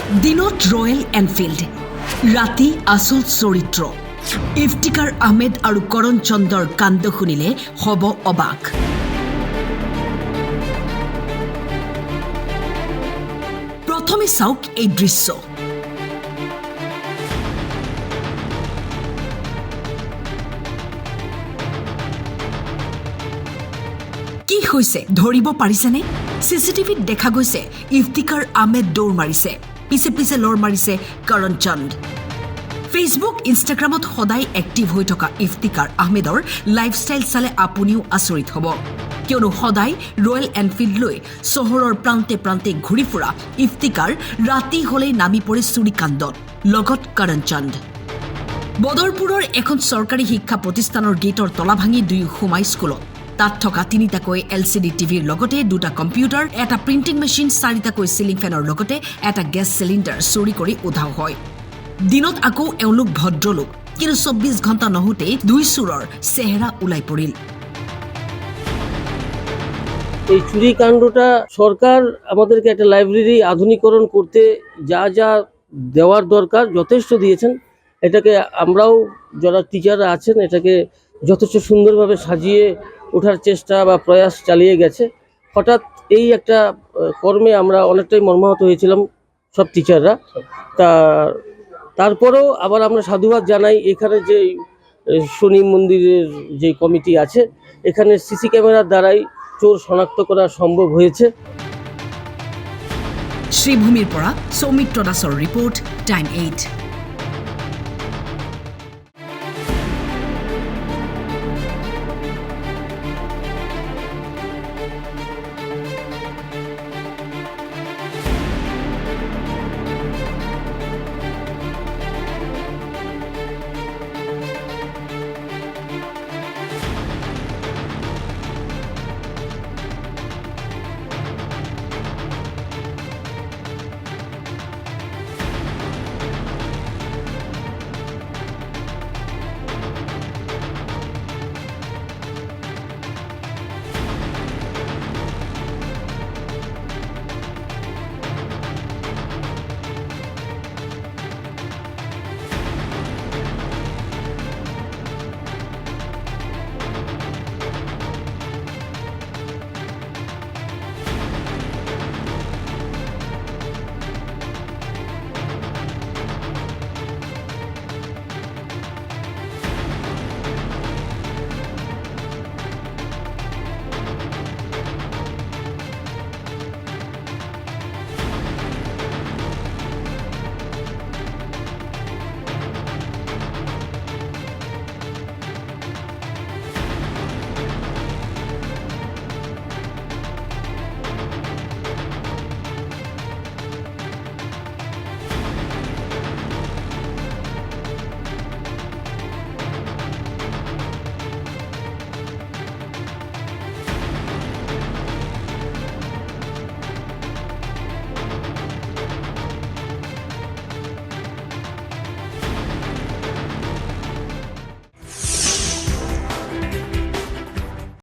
দিনত royal Enfield, ৰাতি আচল চৰিত্ৰ। ইফতিকাৰ আহমেদ আৰু কৰণ চন্দৰ কাণ্ড শুনিলে হ'ব অবাক। প্ৰথমে চাওক এই দৃশ্য। কি হৈছে ধৰিব পাৰিছেনে? চিচিটিভিত দেখা গৈছে ইফতিকাৰ আহমেদ দৌৰ মাৰিছে, পিছে পিছে লৰ মাৰিছে কৰণ চন্দ। ফেচবুক ইনষ্টাগ্ৰামত সদায় এক্টিভ হৈ থকা ইফতিকাৰ আহমেদৰ লাইফষ্টাইল চালে আপুনিও আচৰিত হ'ব, কিয়নো সদায় ৰয়েল এনফিল্ড লৈ চহৰৰ প্ৰান্তে প্ৰান্তে ঘূৰি ফুৰা ইফতিকাৰ ৰাতি হ'লেই নামি পৰে চুৰিকাণ্ডত, লগত কৰণ চন্দ। বদৰপুৰৰ এখন চৰকাৰী শিক্ষা প্ৰতিষ্ঠানৰ গেটৰ তলা ভাঙি দুয়ো সোমাই স্কুলত। তাত থকা 3টাকৈ LCD টিভিৰ লগতে 2টা কম্পিউটাৰ, এটা প্ৰিণ্টিং মেচিন, 4টাকৈ চিলিং ফেনৰ লগতে এটা গেছ চিলিণ্ডাৰ চুৰি কৰি উধাও হয়। দিনত আকৌ এওঁলোক ভদ্ৰলোক, কিন্তু 24 ঘণ্টা নহোতেই দুই চোৰৰ চেহেৰা ওলাই পৰিল। এই চুরি কাণ্ডটা সরকার আমাদেরকে একটা লাইব্রেরি আধুনিকরণ করতে যা যা দেওয়ার দরকার যথেষ্ট দিয়েছেন। এটাকে আমরাও যারা টিচাররা আছেন এটাকে যথেষ্ট সুন্দরভাবে সাজিয়ে ওঠার চেষ্টা বা প্রয়াস চালিয়ে গেছে। হঠাৎ এই একটা কর্মে আমরা অনেকটাই মর্মাহত হয়েছিলাম সব টিচাররা। তারপরেও আবার আমরা সাধুবাদ জানাই এখানে যে শনি মন্দিরের যে কমিটি আছে, এখানে সিসি ক্যামেরার দ্বারাই চোর শনাক্ত করা সম্ভব হয়েছে। শ্রীভূমির পৰা সৌমিত্ৰ দাসৰ ৰিপৰ্ট, টাইম 8।